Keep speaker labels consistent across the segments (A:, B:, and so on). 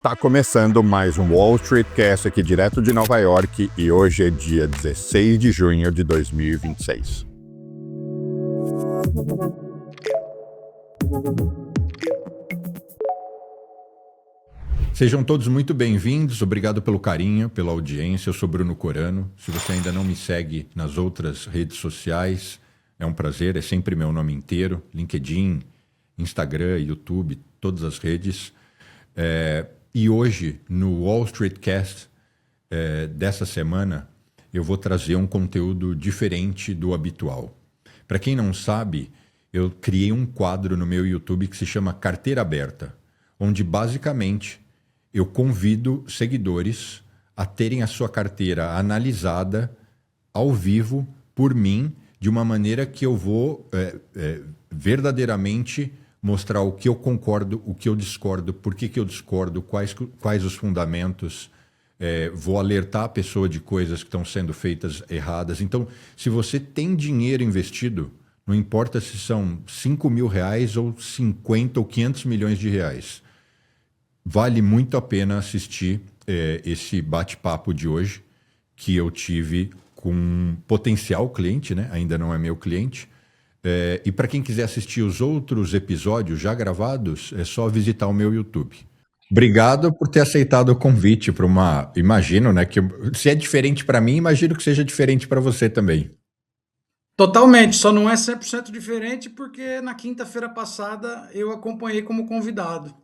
A: Tá começando mais um Wall Street Cast aqui direto de Nova York e hoje é dia 16 de junho de 2026. Sejam todos muito bem-vindos, obrigado pelo carinho, pela audiência. Eu sou Bruno Corano. Se você ainda não me segue nas outras redes sociais, é um prazer, é sempre meu nome inteiro, LinkedIn, Instagram, YouTube, todas as redes. E hoje, no Wall Street Cast dessa semana, eu vou trazer um conteúdo diferente do habitual. Para quem não sabe, eu criei um quadro no meu YouTube que se chama Carteira Aberta, onde basicamente eu convido seguidores a terem a sua carteira analisada ao vivo por mim, de uma maneira que eu vou verdadeiramente mostrar o que eu concordo, o que eu discordo, por que eu discordo, quais os fundamentos. Vou alertar a pessoa de coisas que estão sendo feitas erradas. Então, se você tem dinheiro investido, não importa se são 5 mil reais ou 50 ou 500 milhões de reais, vale muito a pena assistir esse bate-papo de hoje que eu tive com um potencial cliente, né? Ainda não é meu cliente. E para quem quiser assistir os outros episódios já gravados, é só visitar o meu YouTube. Obrigado por ter aceitado o convite para uma... Imagino, né, que se é diferente para mim, imagino que seja diferente para você também.
B: Totalmente, só não é 100% diferente porque na quinta-feira passada eu acompanhei como convidado.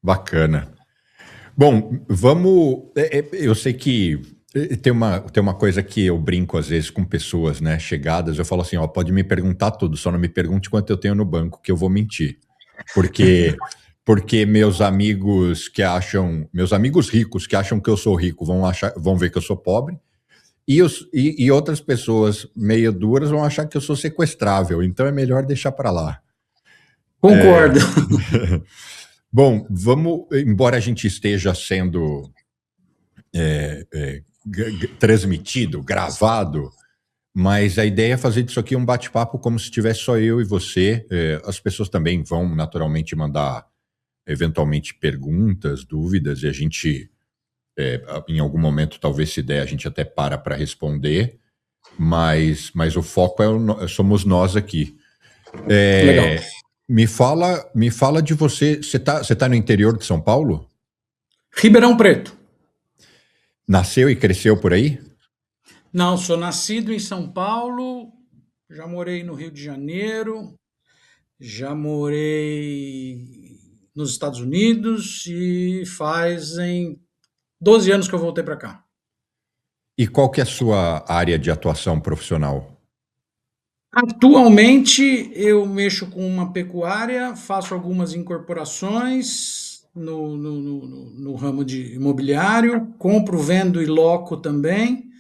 A: Bacana. Bom, vamos... eu sei que tem uma coisa que eu brinco às vezes com pessoas, né, chegadas, eu falo assim, ó, pode me perguntar tudo, só não me pergunte quanto eu tenho no banco, que eu vou mentir. Porque meus amigos ricos que acham que eu sou rico vão ver que eu sou pobre, e outras pessoas meio duras vão achar que eu sou sequestrável, então é melhor deixar para lá.
B: Concordo.
A: Bom, embora a gente esteja sendo transmitido, gravado, mas a ideia é fazer disso aqui um bate-papo como se tivesse só eu e você. As pessoas também vão naturalmente mandar eventualmente perguntas, dúvidas, e a gente, em algum momento, talvez se der, a gente até para responder, mas o foco somos nós aqui.
B: Legal.
A: Me fala de você. Você tá no interior de São Paulo?
B: Ribeirão Preto.
A: Nasceu e cresceu por aí?
B: Não, sou nascido em São Paulo, já morei no Rio de Janeiro, já morei nos Estados Unidos e fazem 12 anos que eu voltei para cá.
A: E qual que é a sua área de atuação profissional?
B: Atualmente eu mexo com uma pecuária, faço algumas incorporações no ramo de imobiliário, compro, vendo e loco também.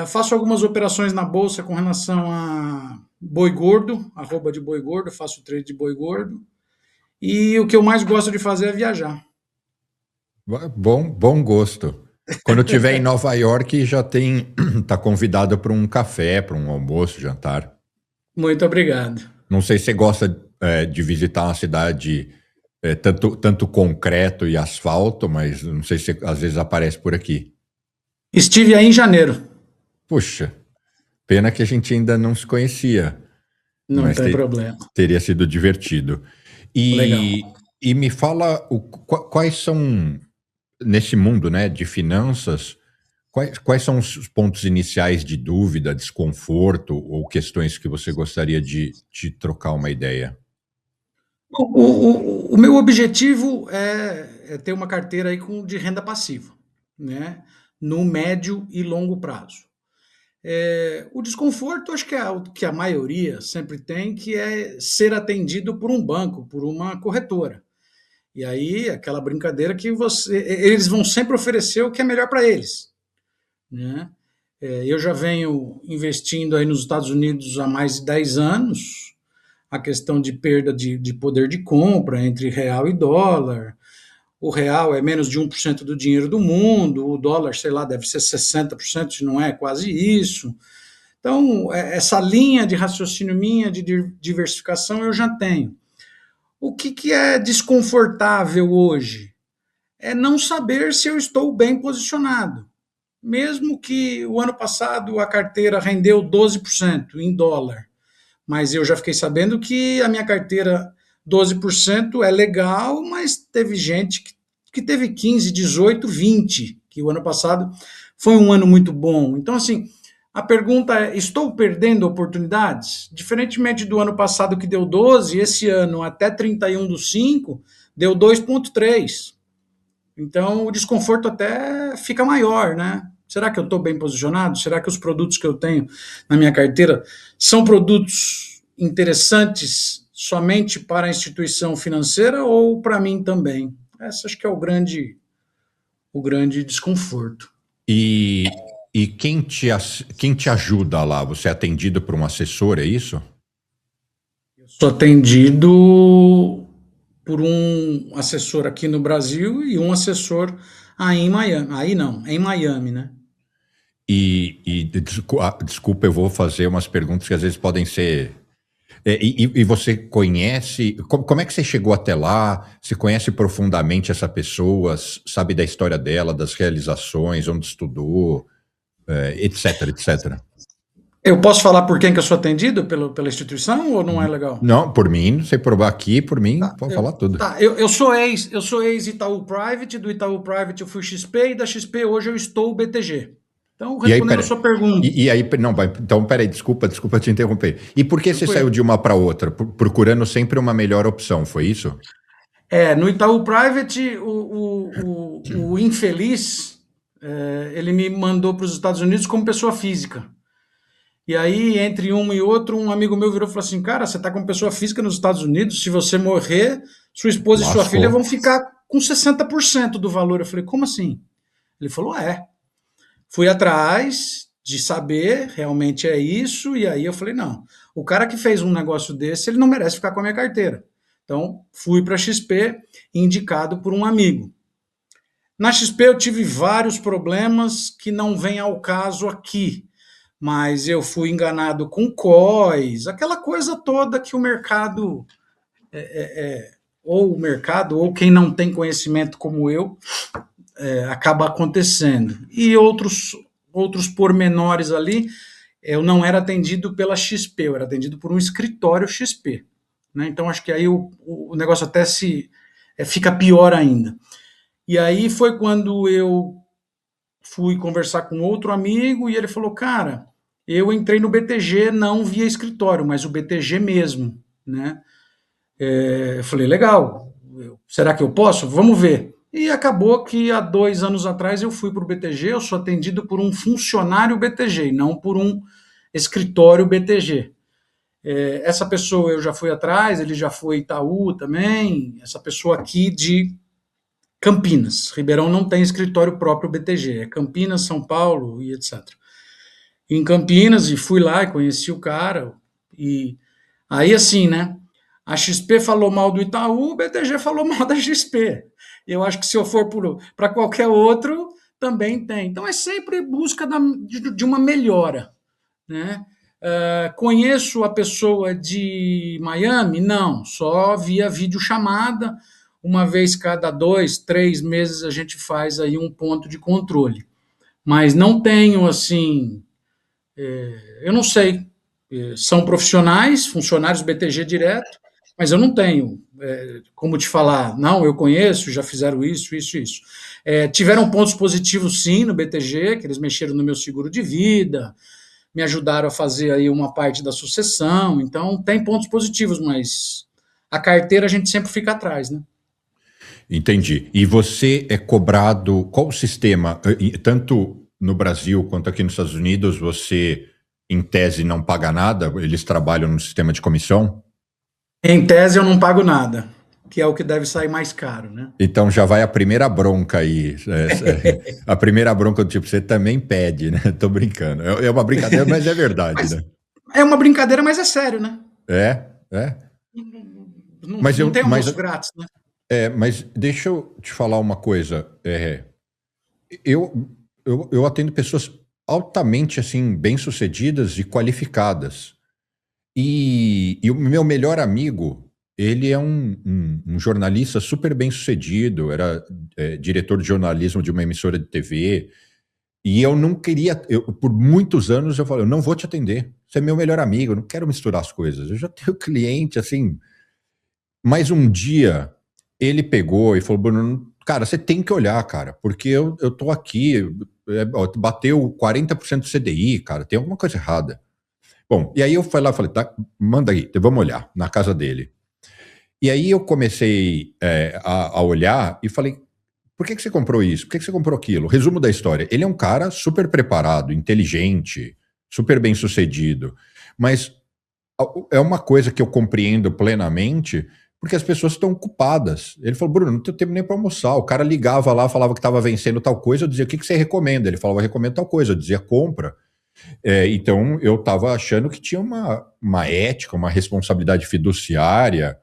B: Faço algumas operações na bolsa com relação a boi gordo, arroba de boi gordo, faço trade de boi gordo. E o que eu mais gosto de fazer é viajar.
A: Bom gosto. Quando eu estiver em Nova York, já tá convidado para um café, para um almoço, jantar.
B: Muito obrigado.
A: Não sei se você gosta de visitar uma cidade tanto concreto e asfalto, mas não sei se às vezes aparece por aqui.
B: Estive aí em janeiro.
A: Puxa, pena que a gente ainda não se conhecia.
B: Não tem problema.
A: Teria sido divertido.
B: Legal.
A: E me fala quais são, nesse mundo, né, de finanças, quais são os pontos iniciais de dúvida, desconforto ou questões que você gostaria de trocar uma ideia?
B: O meu objetivo é ter uma carteira aí de renda passiva, né? No médio e longo prazo. O desconforto, acho que é o que a maioria sempre tem, que é ser atendido por um banco, por uma corretora. E aí, aquela brincadeira que eles vão sempre oferecer o que é melhor para eles, né? Eu já venho investindo aí nos Estados Unidos há mais de 10 anos, a questão de perda de poder de compra entre real e dólar. O real é menos de 1% do dinheiro do mundo, o dólar, sei lá, deve ser 60%, se não é quase isso. Então, essa linha de raciocínio minha de diversificação eu já tenho. O que é desconfortável hoje? é não saber se eu estou bem posicionado. Mesmo que o ano passado a carteira rendeu 12% em dólar, mas eu já fiquei sabendo que a minha carteira 12% é legal, mas teve gente que teve 15, 18, 20, que o ano passado foi um ano muito bom. Então, assim, a pergunta é: estou perdendo oportunidades? Diferentemente do ano passado que deu 12, esse ano até 31/5 deu 2,3. Então o desconforto até fica maior, né? Será que eu estou bem posicionado? Será que os produtos que eu tenho na minha carteira são produtos interessantes somente para a instituição financeira ou para mim também? Esse acho que é o grande desconforto.
A: E quem te ajuda lá? Você é atendido por um assessor, é isso?
B: Sou atendido por um assessor aqui no Brasil e um assessor aí em Miami. Aí não, em Miami, né?
A: Desculpa, eu vou fazer umas perguntas que às vezes podem ser. E você conhece. Como é que você chegou até lá? Você conhece profundamente essa pessoa? Sabe da história dela, das realizações, onde estudou, etc, etc.
B: Eu posso falar por quem que eu sou atendido pela instituição ou não é legal?
A: Não, por mim, não sei provar aqui, por mim, pode falar tudo.
B: Eu sou ex Itaú Private, do Itaú Private eu fui XP e da XP hoje eu estou BTG. Então,
A: E aí,
B: respondendo a sua pergunta.
A: não, então, peraí, desculpa te interromper. E por que você
B: Tranquilo.
A: saiu de uma para outra? Procurando sempre uma melhor opção, foi isso?
B: No Itaú Private, o infeliz, ele me mandou para os Estados Unidos como pessoa física. E aí, entre um e outro, um amigo meu virou e falou assim: cara, você está como pessoa física nos Estados Unidos, se você morrer, sua esposa e sua filha vão
A: Lascou.
B: ficar com 60% do valor. Eu falei: como assim? Ele falou: é. Fui atrás de saber, realmente é isso, e aí eu falei: não, o cara que fez um negócio desse, ele não merece ficar com a minha carteira. Então, fui para a XP, indicado por um amigo. Na XP eu tive vários problemas que não vêm ao caso aqui, mas eu fui enganado com COIs, aquela coisa toda que o mercado, ou o mercado, ou quem não tem conhecimento como eu, acaba acontecendo. E outros pormenores ali, eu não era atendido pela XP, eu era atendido por um escritório XP. Né? Então acho que aí o negócio até fica pior ainda. E aí foi quando eu fui conversar com outro amigo e ele falou: cara, eu entrei no BTG não via escritório, mas o BTG mesmo, né? Eu falei: legal, será que eu posso? Vamos ver. E acabou que há 2 anos atrás eu fui para o BTG, eu sou atendido por um funcionário BTG, e não por um escritório BTG. Essa pessoa eu já fui atrás, ele já foi Itaú também, essa pessoa aqui de Campinas. Ribeirão não tem escritório próprio BTG, é Campinas, São Paulo e etc. Em Campinas, e fui lá e conheci o cara, e aí assim, né? A XP falou mal do Itaú, o BTG falou mal da XP. Eu acho que se eu for para qualquer outro, também tem. Então é sempre busca de uma melhora, né? Conheço a pessoa de Miami? Não, só via videochamada. Uma vez cada 2, 3 meses a gente faz aí um ponto de controle. Mas não tenho assim, eu não sei. São profissionais, funcionários BTG direto, mas eu não tenho como te falar, não, eu conheço, já fizeram isso, isso, isso. Tiveram pontos positivos sim no BTG, que eles mexeram no meu seguro de vida, me ajudaram a fazer aí uma parte da sucessão, então tem pontos positivos, mas a carteira a gente sempre fica atrás, né?
A: Entendi. E você é cobrado, qual o sistema? Tanto no Brasil quanto aqui nos Estados Unidos, você, em tese, não paga nada? Eles trabalham no sistema de comissão?
B: Em tese eu não pago nada, que é o que deve sair mais caro, né?
A: Então já vai a primeira bronca aí. A primeira bronca do tipo, você também pede, né? Tô brincando. É uma brincadeira, mas é verdade,
B: Mas
A: né?
B: é uma brincadeira, mas é sério, né?
A: É.
B: Não,
A: Mas,
B: não
A: eu,
B: tem
A: mas,
B: almoço grátis, né?
A: mas deixa eu te falar uma coisa. Eu atendo pessoas altamente assim bem-sucedidas e qualificadas. E o meu melhor amigo, ele é um jornalista super bem sucedido, era diretor de jornalismo de uma emissora de TV, e eu não queria, por muitos anos eu falei, eu não vou te atender, você é meu melhor amigo, eu não quero misturar as coisas, eu já tenho cliente, assim. Mas um dia ele pegou e falou, Bruno, cara, você tem que olhar, cara, porque eu tô aqui, bateu 40% do CDI, cara, tem alguma coisa errada. Bom, e aí eu fui lá e falei, tá, manda aí, vamos olhar, na casa dele. E aí eu comecei a olhar e falei, por que você comprou isso? Por que você comprou aquilo? Resumo da história, ele é um cara super preparado, inteligente, super bem sucedido, mas é uma coisa que eu compreendo plenamente, porque as pessoas estão ocupadas. Ele falou, Bruno, não tenho tempo nem para almoçar. O cara ligava lá, falava que estava vencendo tal coisa, eu dizia, o que você recomenda? Ele falava, eu recomendo tal coisa, eu dizia, compra. Então eu estava achando que tinha uma ética, uma responsabilidade fiduciária,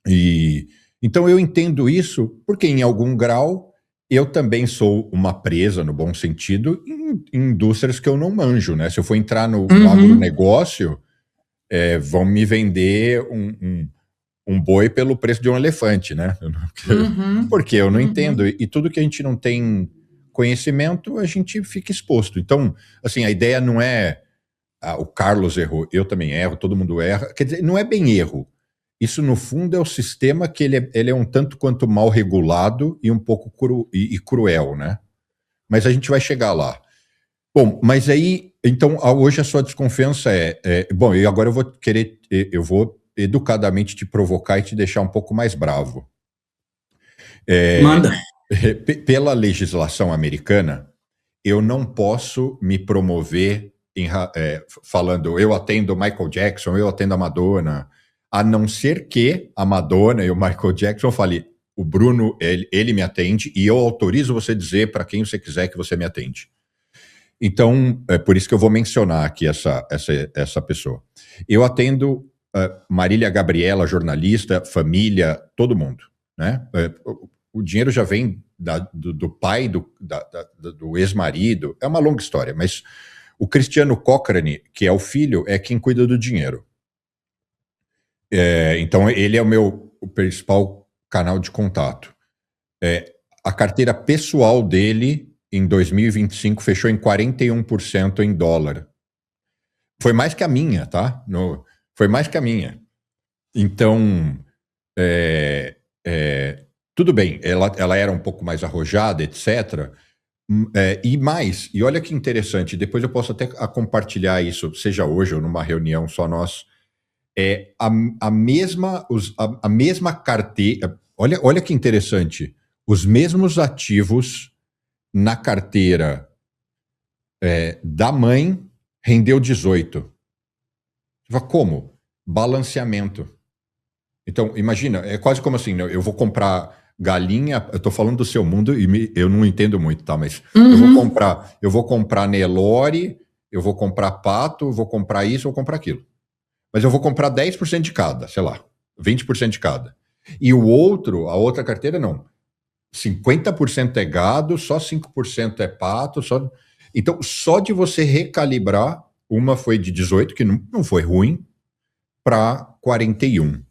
A: e então eu entendo isso porque em algum grau eu também sou uma presa, no bom sentido, em indústrias que eu não manjo, né? Se eu for entrar no agronegócio, vão me vender um boi pelo preço de um elefante, né? Porque eu não entendo. E tudo que a gente não tem conhecimento, a gente fica exposto. Então, assim, a ideia não é o Carlos errou, eu também erro, todo mundo erra. Quer dizer, não é bem erro. Isso, no fundo, é o sistema que ele é um tanto quanto mal regulado e um pouco cruel, né? Mas a gente vai chegar lá. Bom, mas aí, então, hoje a sua desconfiança bom, e agora eu vou educadamente te provocar e te deixar um pouco mais bravo.
B: Manda.
A: Pela legislação americana, eu não posso me promover falando eu atendo Michael Jackson, eu atendo a Madonna, a não ser que a Madonna e o Michael Jackson falem, o Bruno, ele me atende e eu autorizo você dizer para quem você quiser que você me atende. Então, é por isso que eu vou mencionar aqui essa pessoa. Eu atendo Marília Gabriela, jornalista, família, todo mundo, né? O dinheiro já vem do pai do ex-marido, é uma longa história, mas o Cristiano Cochrane, que é o filho, é quem cuida do dinheiro. Então, ele é o principal canal de contato. A carteira pessoal dele, em 2025, fechou em 41% em dólar. Foi mais que a minha, tá? Foi mais que a minha. Então, tudo bem, ela era um pouco mais arrojada, etc. E olha que interessante, depois eu posso até compartilhar isso, seja hoje ou numa reunião só nós. A mesma carteira. Olha que interessante. Os mesmos ativos na carteira da mãe rendeu 18. Como? Balanceamento. Então, imagina, é quase como assim, né? Eu vou comprar galinha, eu tô falando do seu mundo e eu não entendo muito, tá? Mas eu vou comprar Nelore, eu vou comprar pato, eu vou comprar isso, eu vou comprar aquilo. Mas eu vou comprar 10% de cada, sei lá, 20% de cada. E a outra carteira, não. 50% é gado, só 5% é pato. Então, só de você recalibrar, uma foi de 18, que não foi ruim, para 41.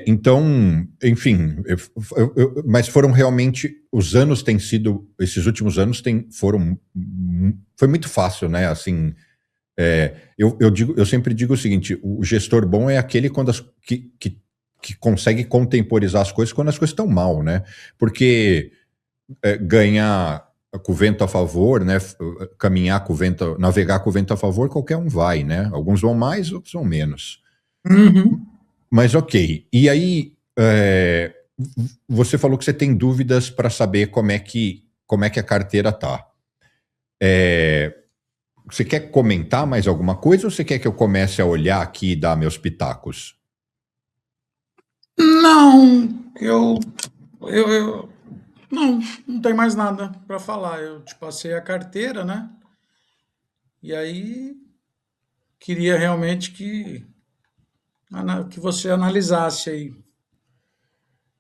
A: Então, enfim, mas foram realmente, esses últimos anos foi muito fácil, né? Assim, eu sempre digo o seguinte: o gestor bom é aquele que consegue contemporizar as coisas quando as coisas estão mal, né? Porque ganhar com o vento a favor, né? Caminhar com o vento, navegar com o vento a favor, qualquer um vai, né? Alguns vão mais, outros vão menos. Mas ok. E aí, você falou que você tem dúvidas para saber como é que a carteira tá. Você quer comentar mais alguma coisa ou você quer que eu comece a olhar aqui e dar meus pitacos?
B: Não, não tem mais nada para falar. Eu te passei a carteira, né? E aí queria realmente que você analisasse aí.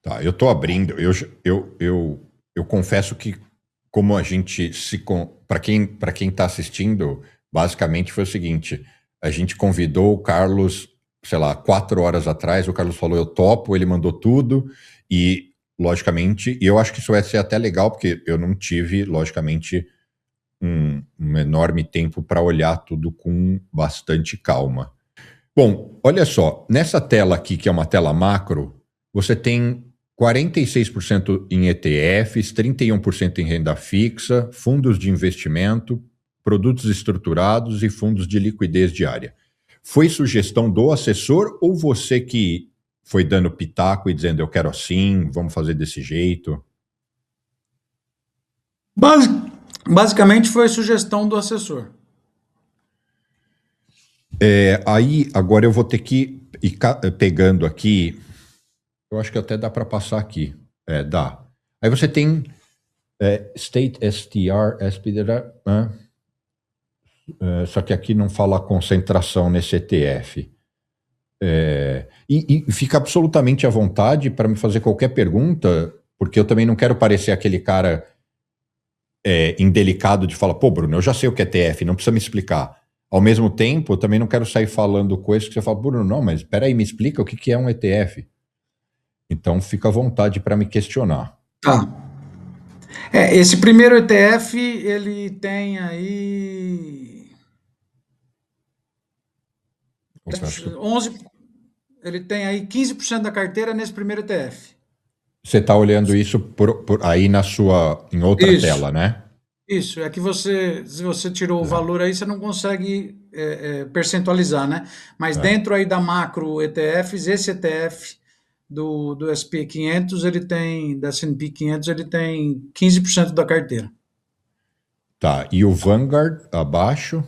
A: Tá, eu tô abrindo. Eu confesso que, como a gente para quem está assistindo, basicamente foi o seguinte: a gente convidou o Carlos sei lá, 4 horas atrás, o Carlos falou, eu topo, ele mandou tudo, e, logicamente, e eu acho que isso vai ser até legal, porque eu não tive, logicamente, um enorme tempo para olhar tudo com bastante calma. Bom, olha só, nessa tela aqui, que é uma tela macro, você tem 46% em ETFs, 31% em renda fixa, fundos de investimento, produtos estruturados e fundos de liquidez diária. Foi sugestão do assessor ou você que foi dando pitaco e dizendo eu quero assim, vamos fazer desse jeito?
B: Basicamente foi sugestão do assessor.
A: Aí, agora eu vou ter que ir pegando aqui. Eu acho que até dá para passar aqui. Dá. Aí você tem State STR, SPDR, só que aqui não fala concentração nesse ETF. E fica absolutamente à vontade para me fazer qualquer pergunta, porque eu também não quero parecer aquele cara indelicado de falar, pô, Bruno, eu já sei o que é ETF, não precisa me explicar. Ao mesmo tempo, eu também não quero sair falando coisas que você fala, Bruno, não, mas peraí, me explica o que é um ETF. Então, fica à vontade para me questionar.
B: Tá. Esse primeiro ETF, ele tem aí
A: Opa, acho que
B: 11, ele tem aí 15% da carteira nesse primeiro ETF.
A: você está olhando isso aí em outra
B: Isso,
A: tela, né?
B: isso. É que se você tirou o valor aí, você não consegue percentualizar, né? Mas
A: É.
B: dentro aí da macro ETFs, esse ETF do SP 500, ele tem, da S&P 500, ele tem 15% da carteira.
A: Tá, e o Vanguard abaixo?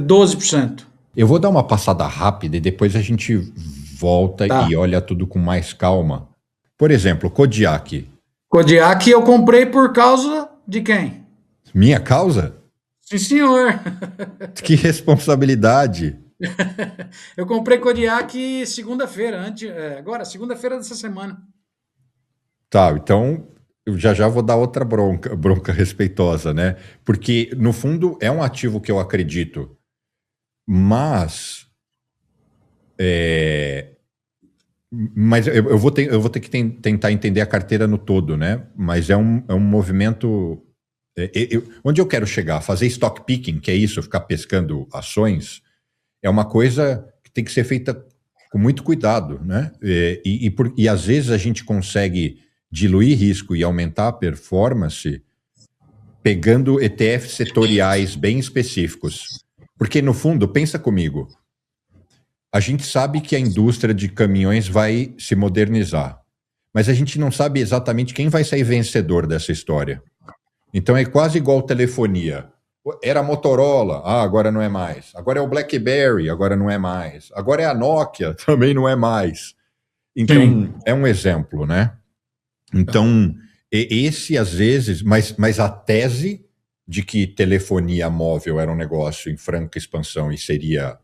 B: 12%.
A: Eu vou dar uma passada rápida e depois a gente volta
B: Tá.
A: e olha tudo com mais calma. Por exemplo, Kodiak.
B: Kodiak eu comprei por causa de quem?
A: Minha causa?
B: Sim, senhor.
A: Que responsabilidade.
B: Eu comprei Kodiak segunda-feira, agora, segunda-feira dessa semana.
A: Tá, então eu já vou dar outra bronca respeitosa, né? Porque, no fundo, é um ativo que eu acredito, mas eu vou ter que tentar entender a carteira no todo, né? Mas é um movimento. Onde eu quero chegar? Fazer stock picking, que é isso, ficar pescando ações, é uma coisa que tem que ser feita com muito cuidado, né? E às vezes a gente consegue diluir risco e aumentar a performance pegando ETFs setoriais bem específicos. Porque, no fundo, pensa comigo, a gente sabe que a indústria de caminhões vai se modernizar, mas a gente não sabe exatamente quem vai sair vencedor dessa história. Então é quase igual telefonia. Era a Motorola, agora não é mais. Agora é o BlackBerry, agora não é mais. Agora é a Nokia, também não é mais. Então,
B: Sim.
A: é um exemplo, né? Então, esse às vezes, mas a tese de que telefonia móvel era um negócio em franca expansão e seria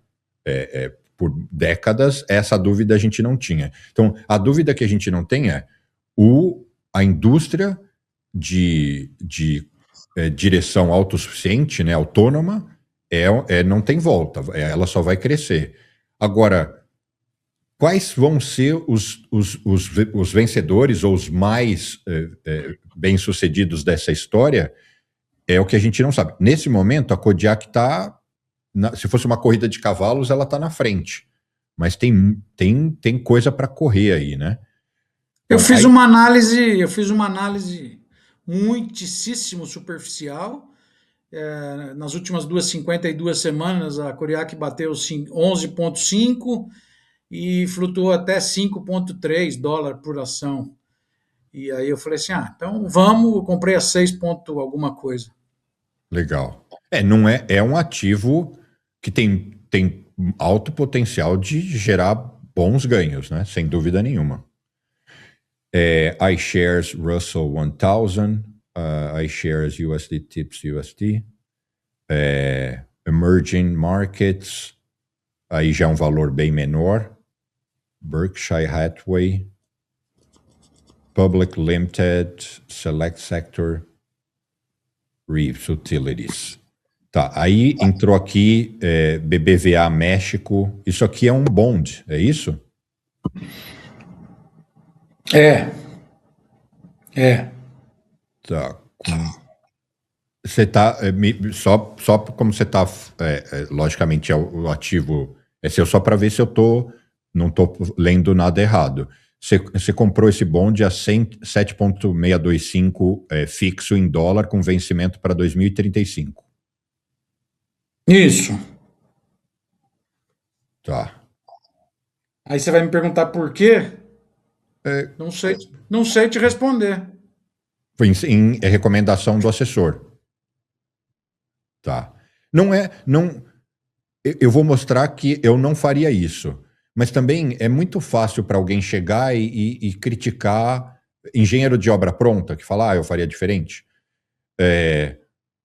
A: por décadas, essa dúvida a gente não tinha. Então, a dúvida que a gente não tem é a indústria de direção autossuficiente, né, autônoma, não tem volta, ela só vai crescer. Agora, quais vão ser os vencedores ou os mais bem-sucedidos dessa história é o que a gente não sabe. Nesse momento, a Kodiak está, se fosse uma corrida de cavalos, ela está na frente. Mas tem coisa para correr aí, né?
B: Eu
A: Bom,
B: fiz uma análise muitíssimo superficial. Nas últimas 52 semanas, a Kodiak bateu 11,5 e flutuou até 5,3 dólar por ação. E aí eu falei assim, então vamos, eu comprei a 6 ponto alguma coisa.
A: legal. Não é um ativo que tem alto potencial de gerar bons ganhos, né? Sem dúvida nenhuma. iShares Russell 1000, iShares USD Tips USD, Emerging Markets, aí já é um valor bem menor, Berkshire Hathaway, Public Limited, Select Sector, Reeves Utilities. Tá, aí entrou aqui BBVA México. Isso aqui é um bond, é isso?
B: É, é.
A: Tá. Você tá. Só como você tá. Logicamente, o ativo é seu, só para ver se eu não tô lendo nada errado. Você comprou esse bond a 7,625 fixo em dólar com vencimento para 2035.
B: Isso.
A: Tá.
B: Aí você vai me perguntar por quê?
A: É,
B: Não sei, não sei te responder.
A: foi em recomendação do assessor. Tá. Não é. Não, eu vou mostrar que eu não faria isso. Mas também é muito fácil para alguém chegar e criticar engenheiro de obra pronta, que fala, eu faria diferente.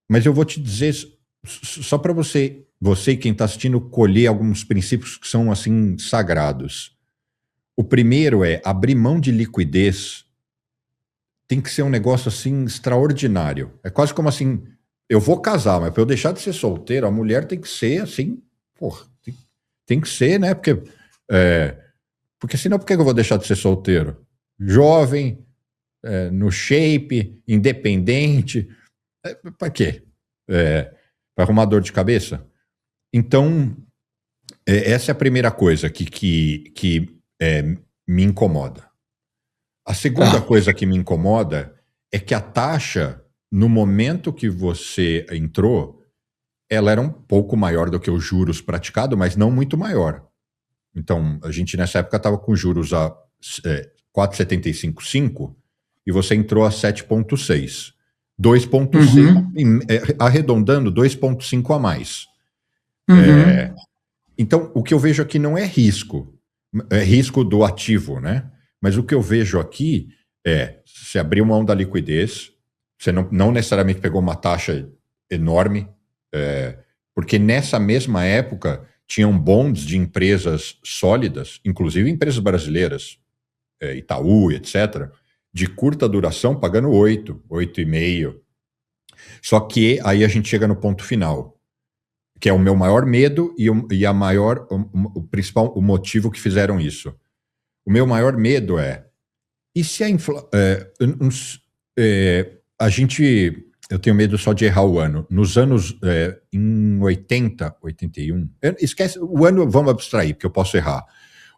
A: Mas eu vou te dizer, só para você e quem está assistindo, colher alguns princípios que são assim sagrados. O primeiro é abrir mão de liquidez. Tem que ser um negócio assim extraordinário. É quase como assim, eu vou casar, mas para eu deixar de ser solteiro, a mulher tem que ser assim, porra, tem que ser, né? Porque senão por que eu vou deixar de ser solteiro? Jovem, no shape, independente. Para quê? Para arrumar dor de cabeça? Então, essa é a primeira coisa que me incomoda. A segunda coisa que me incomoda é que a taxa, no momento que você entrou, ela era um pouco maior do que os juros praticados, mas não muito maior. Então, a gente nessa época estava com juros a 4,755 e você entrou a 7,6. 2,6, arredondando, 2,5 a mais. Então, o que eu vejo aqui não é risco. É risco do ativo, né? Mas o que eu vejo aqui você abriu mão da liquidez, você não necessariamente pegou uma taxa enorme, porque nessa mesma época tinham bonds de empresas sólidas, inclusive empresas brasileiras, Itaú, etc., de curta duração, pagando 8,5. Só que aí a gente chega no ponto final, que é o meu maior medo e a maior, o principal, o motivo que fizeram isso. O meu maior medo e se a inflação... eu tenho medo só de errar o ano. Nos anos, em 80, 81... Esquece, o ano vamos abstrair, porque eu posso errar.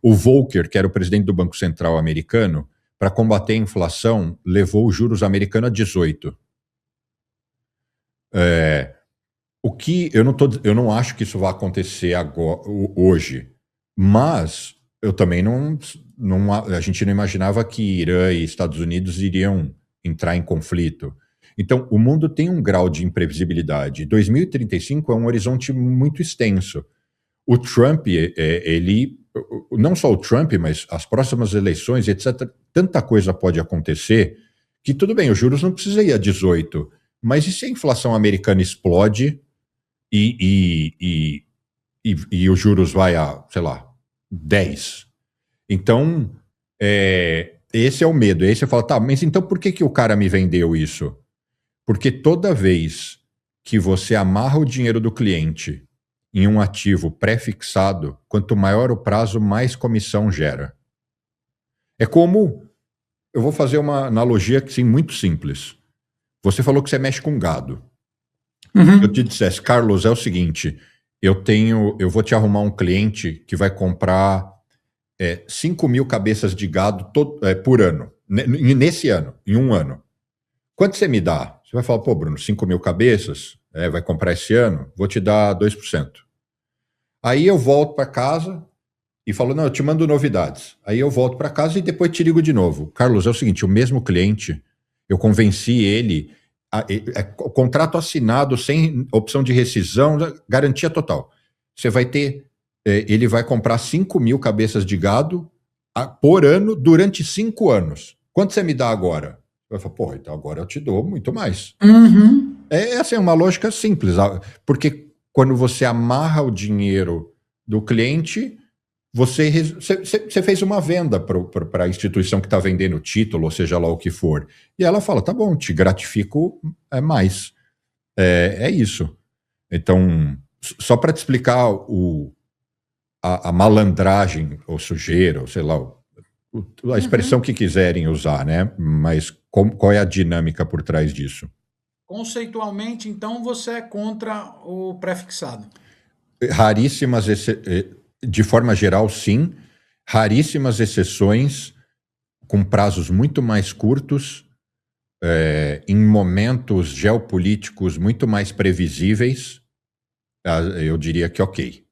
A: O Volcker, que era o presidente do Banco Central americano, para combater a inflação, levou os juros americanos a 18. Eu não acho que isso vai acontecer agora, hoje, mas eu também a gente não imaginava que Irã e Estados Unidos iriam entrar em conflito. Então, o mundo tem um grau de imprevisibilidade. 2035 é um horizonte muito extenso. O Trump, não só o Trump, mas as próximas eleições, etc., tanta coisa pode acontecer que, tudo bem, os juros não precisam ir a 18, mas e se a inflação americana explode e os juros vai a, sei lá, 10? Então, esse é o medo. Aí você fala, tá, mas então por que o cara me vendeu isso? Porque toda vez que você amarra o dinheiro do cliente em um ativo pré-fixado, quanto maior o prazo, mais comissão gera. É como, eu vou fazer uma analogia assim, muito simples. Você falou que você mexe com gado. Eu te dissesse, Carlos, é o seguinte, eu vou te arrumar um cliente que vai comprar 5 mil cabeças de gado por ano, nesse ano, em um ano. Quanto você me dá? Você vai falar, pô, Bruno, 5 mil cabeças, vai comprar esse ano, vou te dar 2%. Aí eu volto para casa e falo, não, eu te mando novidades. Aí eu volto para casa e depois te ligo de novo. Carlos, é o seguinte, o mesmo cliente, eu convenci ele, contrato assinado, sem opção de rescisão, garantia total. Você vai ter, ele vai comprar 5 mil cabeças de gado por ano durante 5 anos. Quanto você me dá agora? Eu falo, pô, então agora eu te dou muito mais. Essa é uma lógica simples, porque quando você amarra o dinheiro do cliente, você fez uma venda para a instituição que está vendendo o título, ou seja lá o que for. E ela fala, tá bom, te gratifico mais. É isso. Então, só para te explicar a malandragem, ou sujeira, ou sei lá, a expressão
B: Uhum.
A: que quiserem usar, né? Mas qual é a dinâmica por trás disso?
B: Conceitualmente, então, você é contra o prefixado.
A: Raríssimas, de forma geral, sim. Raríssimas exceções com prazos muito mais curtos, em momentos geopolíticos muito mais previsíveis, eu diria que ok.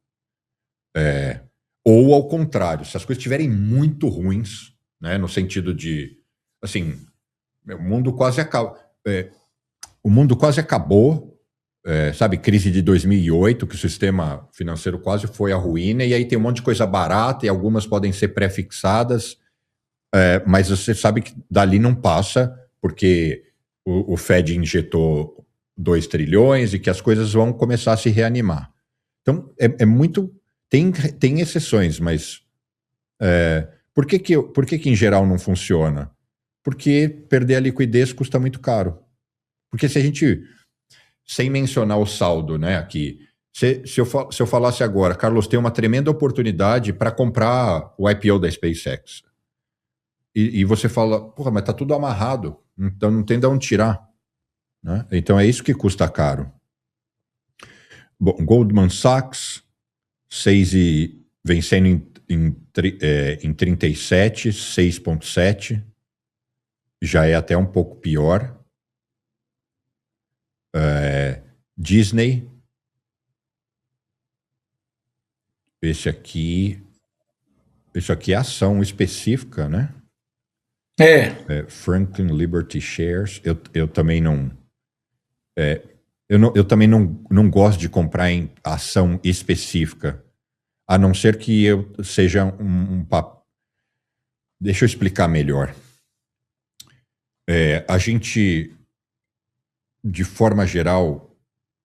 A: Ou ao contrário, se as coisas estiverem muito ruins, né, no sentido de, assim, o mundo quase acaba, o mundo quase acabou, sabe, crise de 2008, que o sistema financeiro quase foi à ruína, e aí tem um monte de coisa barata e algumas podem ser pré-fixadas, mas você sabe que dali não passa, porque o Fed injetou 2 trilhões e que as coisas vão começar a se reanimar. Então, é muito. Tem exceções, mas por que em geral não funciona? Porque perder a liquidez custa muito caro. Porque se a gente, sem mencionar o saldo, né, aqui, se eu falasse agora, Carlos, tem uma tremenda oportunidade para comprar o IPO da SpaceX. E você fala, porra, mas tá tudo amarrado, então não tem de onde tirar. Né? Então é isso que custa caro. Bom, Goldman Sachs, 6 e vencendo em 37, 6,7. Já é até um pouco pior. Disney, esse aqui é ação específica, né?
B: É,
A: Franklin Liberty Shares. Eu também não. Eu também não gosto de comprar em ação específica, a não ser que eu seja Deixa eu explicar melhor. A gente, de forma geral,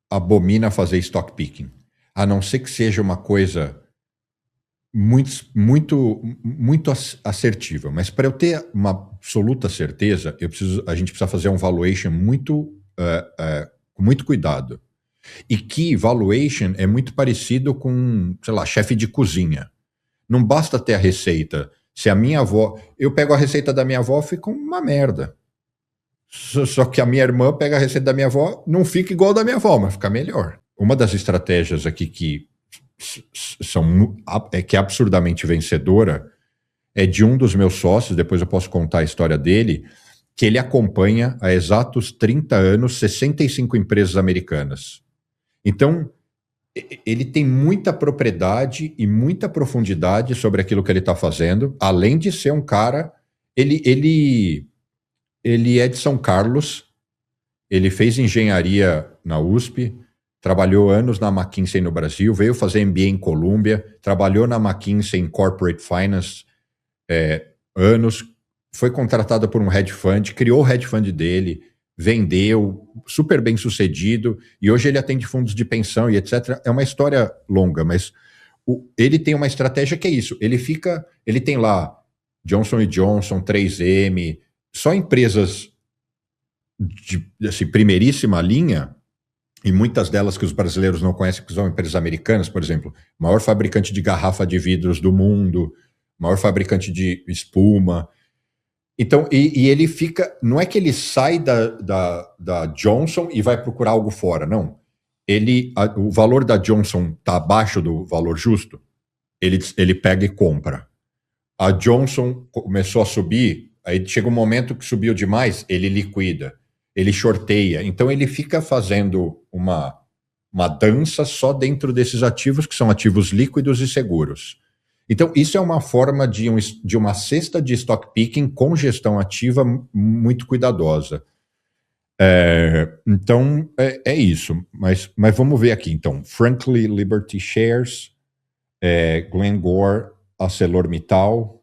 A: abomina fazer stock picking, a não ser que seja uma coisa muito assertiva. Mas para eu ter uma absoluta certeza, a gente precisa fazer um valuation com muito cuidado. E que valuation é muito parecido com, sei lá, chefe de cozinha. Não basta ter a receita. Se a minha avó. Eu pego a receita da minha avó, fica uma merda. Só que a minha irmã pega a receita da minha avó, não fica igual da minha avó, mas fica melhor. Uma das estratégias aqui que é absurdamente vencedora é de um dos meus sócios, depois eu posso contar a história dele, que ele acompanha há exatos 30 anos 65 empresas americanas. Então, ele tem muita propriedade e muita profundidade sobre aquilo que ele está fazendo, além de ser um cara. Ele é de São Carlos, ele fez engenharia na USP, trabalhou anos na McKinsey no Brasil, veio fazer MBA em Colômbia, trabalhou na McKinsey em Corporate Finance anos, foi contratado por um hedge fund, criou o hedge fund dele, vendeu, super bem sucedido, e hoje ele atende fundos de pensão e etc. É uma história longa, mas ele tem uma estratégia que é isso. Ele tem lá Johnson Johnson, 3M, só empresas de assim, primeiríssima linha, e muitas delas que os brasileiros não conhecem, porque são empresas americanas, por exemplo, maior fabricante de garrafa de vidros do mundo, maior fabricante de espuma. Então, e ele fica. Não é que ele sai da Johnson e vai procurar algo fora, não. O valor da Johnson está abaixo do valor justo, ele pega e compra. A Johnson começou a subir, aí chega um momento que subiu demais, ele liquida, ele shorteia. Então ele fica fazendo uma dança só dentro desses ativos, que são ativos líquidos e seguros. Então, isso é uma forma de uma cesta de stock picking com gestão ativa muito cuidadosa. Então, é isso. Mas vamos ver aqui, então. Franklin Liberty Shares, Glencore, ArcelorMittal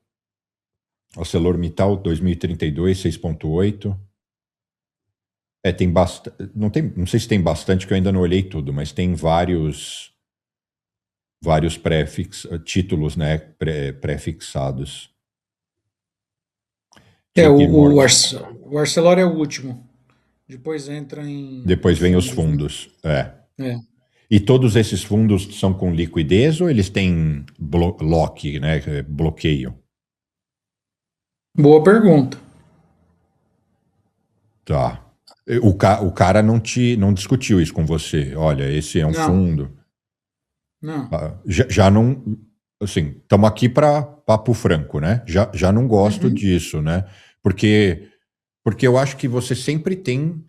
A: 2032, 6,8. Tem bastante. Não sei se tem bastante, que eu ainda não olhei tudo, mas tem vários títulos, né, pré-fixados.
B: é
A: JP Morgan.
B: o Arcelor é o último. Depois entra em
A: Depois vem os
B: fundos, né?
A: fundos.
B: É.
A: E todos esses fundos são com liquidez ou eles têm lock, né? Bloqueio?
B: Boa pergunta.
A: Tá. O cara não discutiu isso com você. Olha, esse é um
B: Não,
A: fundo.
B: não.
A: Já não. Assim, estamos aqui para papo franco, né? Já não gosto
B: Uhum.
A: disso, né? Porque, porque eu acho que você sempre tem.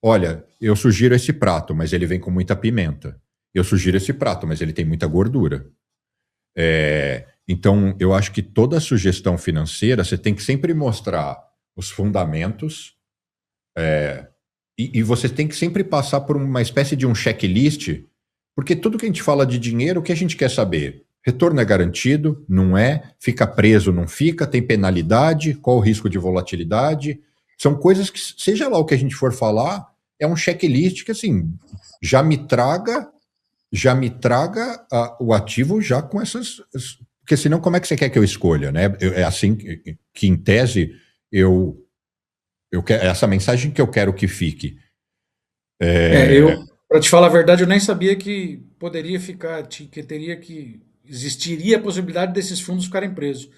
A: Olha, eu sugiro esse prato, mas ele vem com muita pimenta. Eu sugiro esse prato, mas ele tem muita gordura. Então, eu acho que toda sugestão financeira você tem que sempre mostrar os fundamentos e você tem que sempre passar por uma espécie de um checklist, porque tudo que a gente fala de dinheiro, o que a gente quer saber? Retorno é garantido? Não é? Fica preso? Não fica? Tem penalidade? Qual o risco de volatilidade? São coisas que, seja lá o que a gente for falar, é um checklist que, assim, já me traga, o ativo já com essas. Porque senão, como é que você quer que eu escolha, né? É assim que em tese, eu quero, essa mensagem que eu quero que fique.
B: Para te falar a verdade, eu nem sabia que poderia ficar, que teria que existiria a possibilidade desses fundos ficarem presos.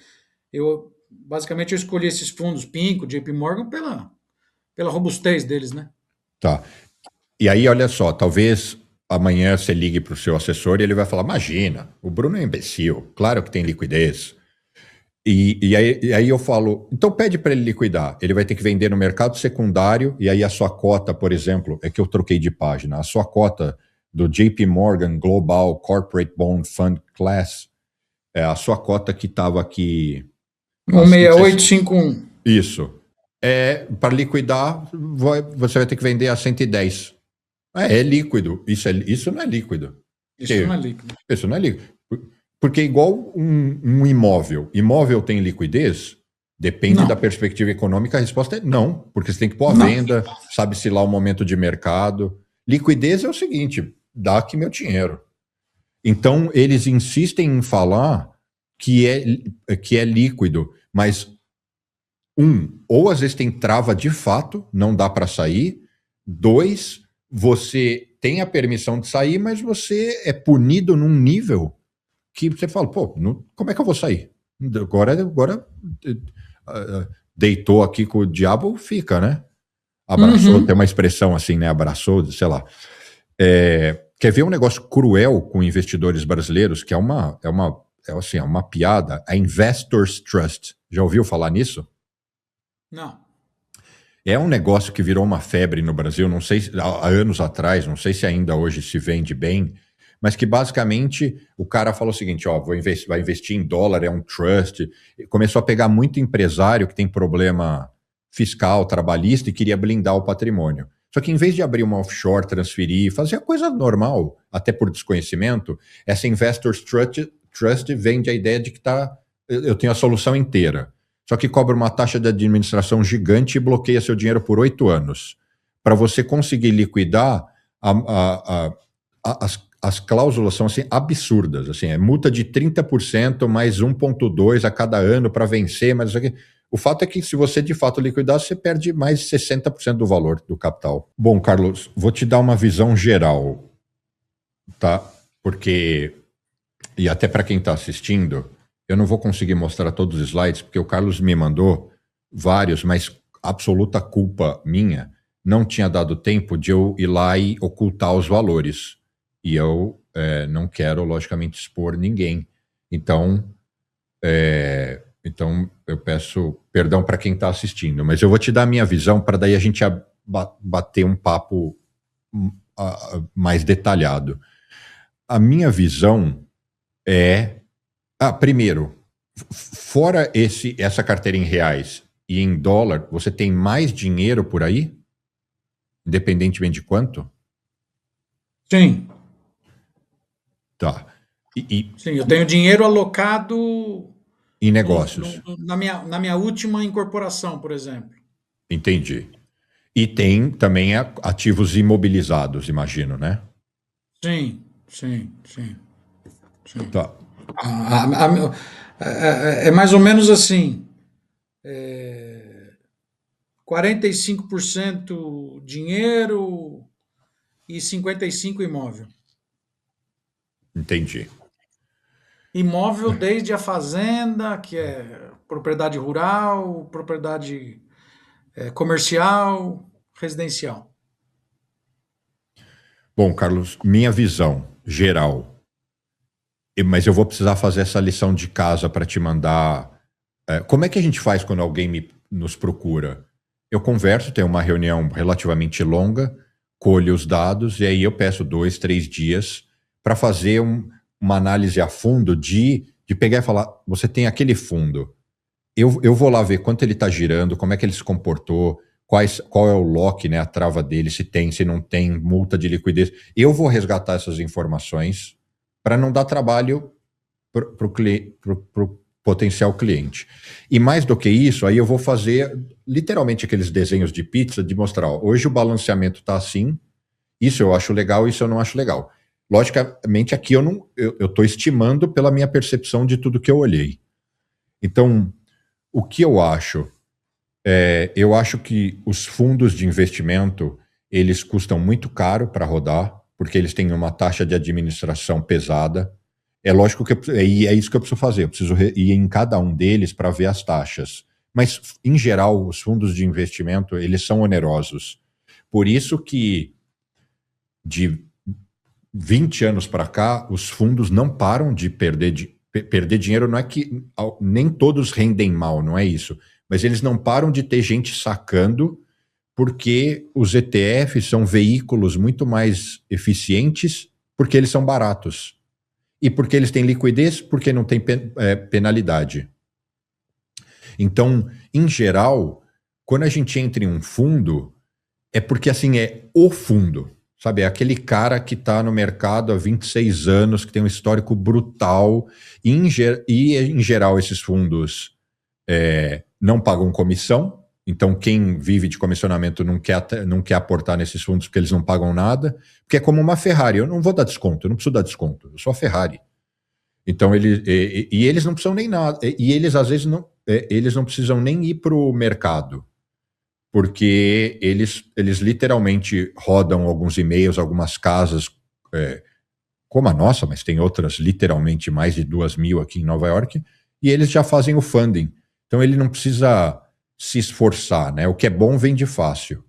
B: Basicamente eu escolhi esses fundos, Pinco, JP Morgan, pela robustez deles, né?
A: Tá. E aí, olha só, talvez amanhã você ligue para o seu assessor e ele vai falar: imagina, o Bruno é um imbecil, claro que tem liquidez. E aí eu falo, então pede para ele liquidar. Ele vai ter que vender no mercado secundário, e aí a sua cota, por exemplo, é que eu troquei de página, a sua cota do JP Morgan Global Corporate Bond Fund Class, é a sua cota que estava aqui a
B: 16851.
A: isso. Para liquidar, você vai ter que vender a 110. É líquido. Isso não é líquido.
B: Isso não é
A: Porque,
B: líquido.
A: isso não é líquido. Porque igual um imóvel. Imóvel tem liquidez? Depende da
B: Não,
A: perspectiva econômica, a resposta é não, porque você tem que pôr a
B: não.
A: venda, sabe-se lá o momento de mercado. Liquidez é o seguinte: dá aqui meu dinheiro. Então, eles insistem em falar que é líquido, mas ou às vezes tem trava de fato, não dá para sair. Dois, você tem a permissão de sair, mas você é punido num nível que você fala, pô, como é que eu vou sair? Agora deitou aqui com o diabo, fica, né? Abraçou, tem
B: Uhum.
A: uma expressão assim, né? Abraçou, sei lá. Quer ver um negócio cruel com investidores brasileiros, que assim, é uma piada? A Investors Trust. Já ouviu falar nisso?
B: Não.
A: É um negócio que virou uma febre no Brasil, não sei há anos atrás, não sei se ainda hoje se vende bem, mas que basicamente o cara falou o seguinte: ó, vai investir em dólar, é um trust. E começou a pegar muito empresário que tem problema fiscal, trabalhista e queria blindar o patrimônio. Só que em vez de abrir uma offshore, transferir, fazer a coisa normal, até por desconhecimento, essa Investors Trust vende a ideia de que eu tenho a solução inteira. Só que cobra uma taxa de administração gigante e bloqueia seu dinheiro por 8 anos. Para você conseguir liquidar, as cláusulas são assim, absurdas. Assim, é multa de 30% mais 1,2% a cada ano para vencer. Mas o fato é que, se você de fato liquidar, você perde mais de 60% do valor do capital. Bom, Carlos, vou te dar uma visão geral, tá? Porque, e até para quem está assistindo, eu não vou conseguir mostrar todos os slides, porque o Carlos me mandou vários, mas absoluta culpa minha, não tinha dado tempo de eu ir lá e ocultar os valores. E eu não quero, logicamente, expor ninguém. Então eu peço perdão para quem está assistindo, mas eu vou te dar a minha visão para daí a gente bater um papo mais detalhado. A minha visão é primeiro, fora essa carteira em reais e em dólar, você tem mais dinheiro por aí? Independentemente de quanto?
B: Sim,
A: Tá. E
B: sim. Eu tenho dinheiro alocado
A: em negócios?
B: na minha última incorporação, por exemplo.
A: Entendi. E tem também ativos imobilizados, imagino, né?
B: Sim, sim, sim, sim.
A: Tá.
B: É mais ou menos assim: 45% dinheiro e 55% imóvel.
A: Entendi.
B: Imóvel desde a fazenda, que é propriedade rural, propriedade comercial, residencial.
A: Bom, Carlos, minha visão geral, mas eu vou precisar fazer essa lição de casa para te mandar. Como é que a gente faz quando alguém nos procura? Eu converso, tenho uma reunião relativamente longa, colho os dados e aí eu peço 2, 3 dias para fazer uma análise a fundo de pegar e falar: você tem aquele fundo, eu vou lá ver quanto ele está girando, como é que ele se comportou, qual é o lock, né, a trava dele, se tem, se não tem, multa de liquidez. Eu vou resgatar essas informações para não dar trabalho para o potencial cliente. E mais do que isso, aí eu vou fazer literalmente aqueles desenhos de pizza de mostrar: ó, hoje o balanceamento está assim, isso eu acho legal, isso eu não acho legal. Logicamente, aqui eu estou estimando pela minha percepção de tudo que eu olhei. Então, o que eu acho? Eu acho que os fundos de investimento, eles custam muito caro para rodar, porque eles têm uma taxa de administração pesada. É lógico que é isso que eu preciso fazer. Eu preciso ir em cada um deles para ver as taxas. Mas, em geral, os fundos de investimento, eles são onerosos. Por isso que, de 20 anos para cá, os fundos não param de perder dinheiro. Não é que nem todos rendem mal, não é isso. Mas eles não param de ter gente sacando, porque os ETFs são veículos muito mais eficientes, porque eles são baratos. E porque eles têm liquidez, porque não tem penalidade. Então, em geral, quando a gente entra em um fundo, é porque assim é o fundo. Sabe, é aquele cara que está no mercado há 26 anos, que tem um histórico brutal, e em geral esses fundos não pagam comissão, então quem vive de comissionamento não quer aportar nesses fundos porque eles não pagam nada, porque é como uma Ferrari: eu não vou dar desconto, eu não preciso dar desconto, eu sou a Ferrari. Então eles não precisam nem nada, e eles às vezes eles não precisam nem ir para o mercado, porque eles literalmente rodam alguns e-mails, algumas casas, como a nossa, mas tem outras literalmente mais de 2.000 aqui em Nova York, e eles já fazem o funding. Então ele não precisa se esforçar, né? O que é bom vem de fácil.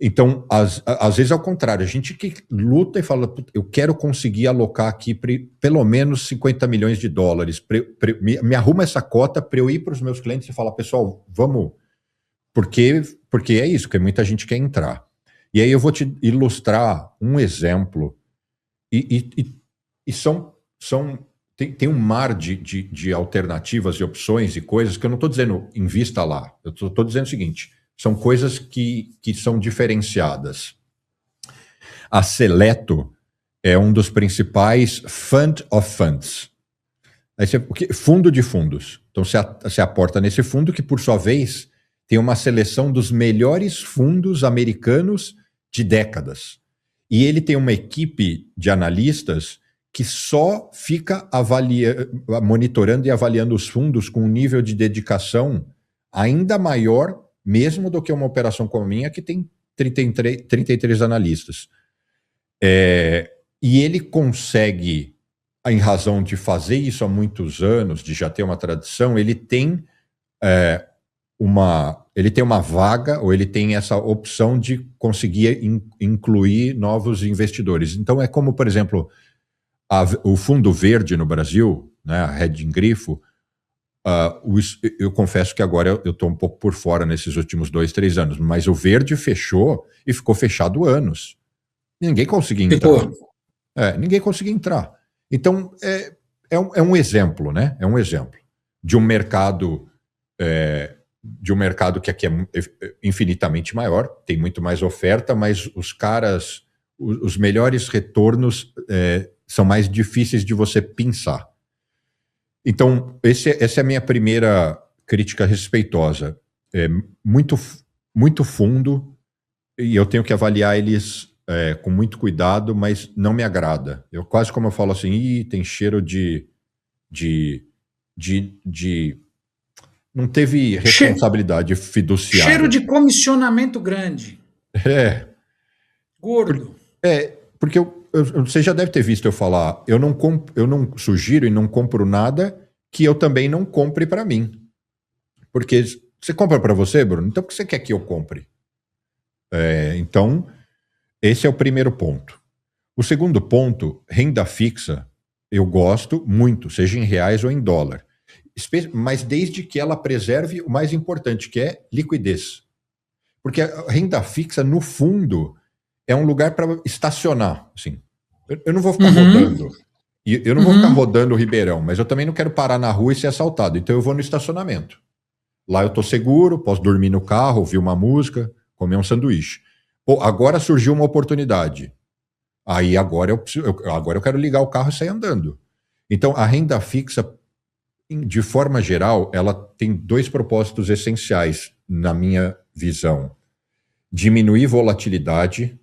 A: Então, às vezes é o contrário, a gente que luta e fala: eu quero conseguir alocar aqui pelo menos 50 milhões de dólares, me arruma essa cota para eu ir para os meus clientes e falar: pessoal, vamos, porque é isso, que muita gente quer entrar. E aí eu vou te ilustrar um exemplo, e tem um mar de alternativas e opções e coisas que eu não estou dizendo invista lá. Eu estou dizendo o seguinte: são coisas que são diferenciadas. A Seleto é um dos principais fund of funds. Fundo de fundos. Então você aporta nesse fundo, que por sua vez tem uma seleção dos melhores fundos americanos de décadas. E ele tem uma equipe de analistas que só fica monitorando e avaliando os fundos com um nível de dedicação ainda maior, mesmo do que uma operação como a minha, que tem 33 analistas. E ele consegue, em razão de fazer isso há muitos anos, de já ter uma tradição, ele tem uma vaga, ou ele tem essa opção de conseguir incluir novos investidores. Então é como, por exemplo, o Fundo Verde no Brasil, né, a Red Grifo. Eu confesso que agora eu estou um pouco por fora nesses últimos 2, 3 anos, mas o Verde fechou e ficou fechado anos. Ninguém conseguia entrar. Ninguém conseguia entrar. Então, é um exemplo, né? É um exemplo de um mercado que aqui é infinitamente maior, tem muito mais oferta, mas os melhores retornos são mais difíceis de você pensar. Então, essa é a minha primeira crítica respeitosa. Muito, muito fundo, e eu tenho que avaliar eles com muito cuidado, mas não me agrada. Quase como eu falo assim: tem cheiro de não teve responsabilidade fiduciária.
B: Cheiro de comissionamento grande.
A: É.
B: Gordo.
A: Porque você já deve ter visto eu falar, eu não sugiro e não compro nada que eu também não compre para mim. Porque você compra para você, Bruno? Então por que você quer que eu compre? Então, esse é o primeiro ponto. O segundo ponto, renda fixa, eu gosto muito, seja em reais ou em dólar. Mas desde que ela preserve o mais importante, que é liquidez. Porque a renda fixa, no fundo, é um lugar para estacionar. Assim. Eu não vou ficar rodando. E eu não vou ficar rodando o Ribeirão, mas eu também não quero parar na rua e ser assaltado. Então eu vou no estacionamento. Lá eu estou seguro, posso dormir no carro, ouvir uma música, comer um sanduíche. Pô, agora surgiu uma oportunidade. Aí agora eu quero ligar o carro e sair andando. Então a renda fixa, de forma geral, ela tem dois propósitos essenciais na minha visão. Diminuir volatilidade,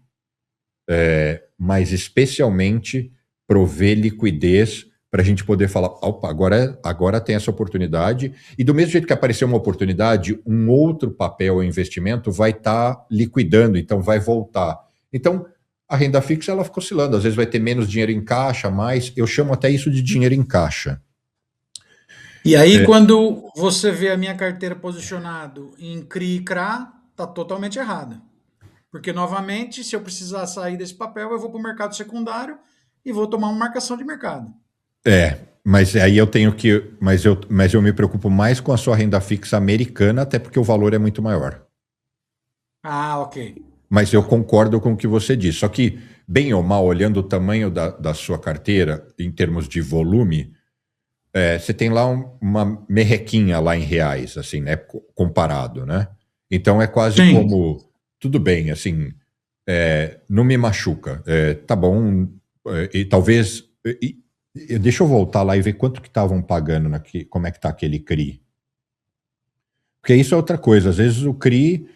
A: mas especialmente prover liquidez para a gente poder falar, opa, agora tem essa oportunidade, e do mesmo jeito que apareceu uma oportunidade, um outro papel ou investimento vai estar liquidando, então vai voltar. Então, a renda fixa ela fica oscilando, às vezes vai ter menos dinheiro em caixa, mais, eu chamo até isso de dinheiro em caixa.
B: E aí, quando você vê a minha carteira posicionado em CRI e CRA, está totalmente errada. Porque, novamente, se eu precisar sair desse papel, eu vou para o mercado secundário e vou tomar uma marcação de mercado.
A: Mas aí eu tenho que. Mas eu me preocupo mais com a sua renda fixa americana, até porque o valor é muito maior.
B: Ah, ok.
A: Mas eu concordo com o que você disse. Só que, bem ou mal, olhando o tamanho da sua carteira, em termos de volume, você tem lá uma merrequinha lá em reais, assim, né? Comparado, né? Então é quase
B: Sim.
A: como. Tudo bem, assim, não me machuca. Tá bom. E talvez. Deixa eu voltar lá e ver quanto que estavam pagando, como é que tá aquele CRI. Porque isso é outra coisa. Às vezes o CRI,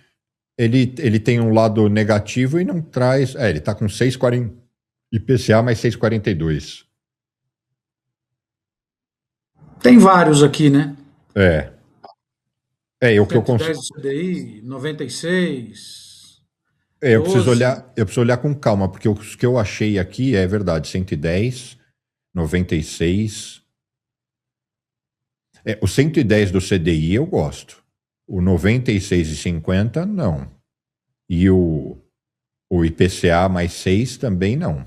A: ele tem um lado negativo e não traz... ele tá com 6,40 IPCA mais 6,42.
B: Tem vários aqui, né?
A: O que eu consigo...
B: 110 do CDI, 96,
A: eu preciso
B: 12.
A: olhar com calma, porque os que eu achei aqui é verdade, 110, 96... o 110 do CDI eu gosto. O 96,50 não. E o IPCA mais 6 também não.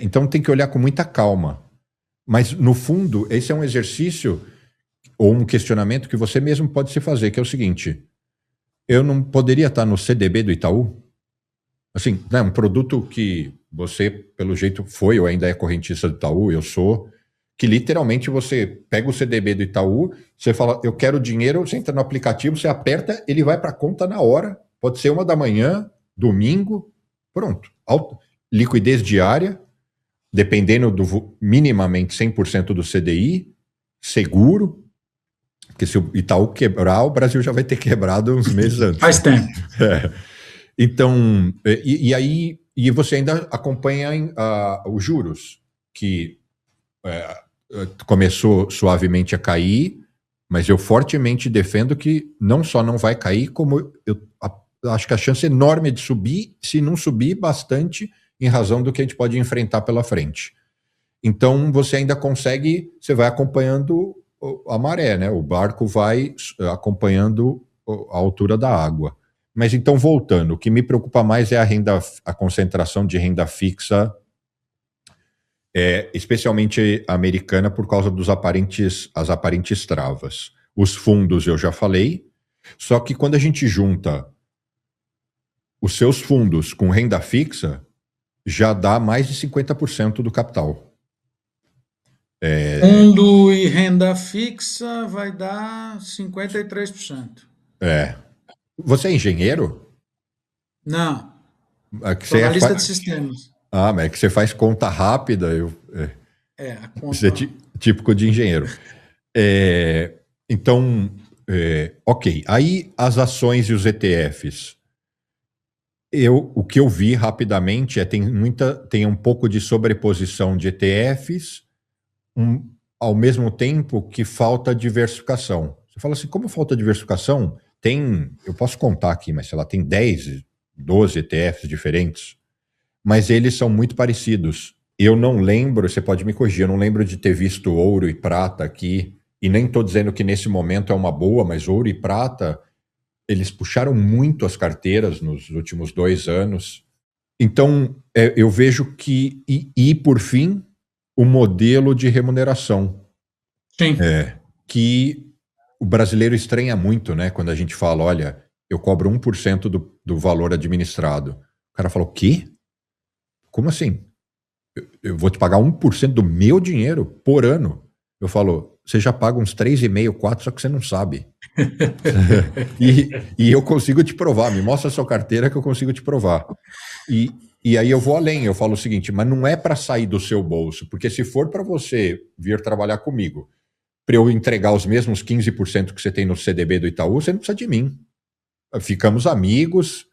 A: Então tem que olhar com muita calma. Mas, no fundo, esse é um exercício ou um questionamento que você mesmo pode se fazer, que é o seguinte: eu não poderia estar no CDB do Itaú? Assim, né, um produto que você, pelo jeito, foi ou ainda é correntista do Itaú, eu sou, que literalmente você pega o CDB do Itaú, você fala, eu quero dinheiro, você entra no aplicativo, você aperta, ele vai para a conta na hora, pode ser 1 da manhã, domingo, pronto. Liquidez diária, dependendo do minimamente 100% do CDI, seguro, porque se o Itaú quebrar, o Brasil já vai ter quebrado uns meses antes.
B: Faz tempo.
A: Então, aí você ainda acompanha os juros, que começou suavemente a cair, mas eu fortemente defendo que não só não vai cair, como eu acho que a chance é enorme de subir, se não subir bastante, em razão do que a gente pode enfrentar pela frente. Então, você ainda consegue, você vai acompanhando a maré, né? O barco vai acompanhando a altura da água. Mas então, voltando, o que me preocupa mais é a concentração de renda fixa, especialmente americana, por causa as aparentes travas. Os fundos eu já falei, só que quando a gente junta os seus fundos com renda fixa, já dá mais de 50% do capital.
B: Fundo e renda fixa vai dar 53%.
A: Você é engenheiro?
B: Não,
A: Você
B: estou na lista de sistemas.
A: mas é que você faz conta rápida.
B: A conta...
A: Isso é típico de engenheiro. Então, ok. Aí as ações e os ETFs. O que eu vi rapidamente tem um pouco de sobreposição de ETFs, ao mesmo tempo que falta diversificação. Você fala assim, como falta diversificação? Eu posso contar aqui, mas sei lá, tem 10, 12 ETFs diferentes. mas eles são muito parecidos. Eu não lembro, você pode me corrigir, eu não lembro de ter visto ouro e prata aqui, e nem estou dizendo que nesse momento é uma boa, mas ouro e prata, eles puxaram muito as carteiras nos últimos 2 anos. Então, eu vejo que, por fim, o modelo de remuneração,
B: Sim.
A: que o brasileiro estranha muito, né? Quando a gente fala, olha, eu cobro 1% do valor administrado. O cara fala, o quê? Como assim? Eu vou te pagar 1% do meu dinheiro por ano. Eu falo, você já paga uns 3,5, 4, só que você não sabe. e eu consigo te provar, me mostra a sua carteira que eu consigo te provar. E aí eu vou além, eu falo o seguinte, mas não é para sair do seu bolso, porque se for para você vir trabalhar comigo, para eu entregar os mesmos 15% que você tem no CDB do Itaú, você não precisa de mim. Ficamos amigos,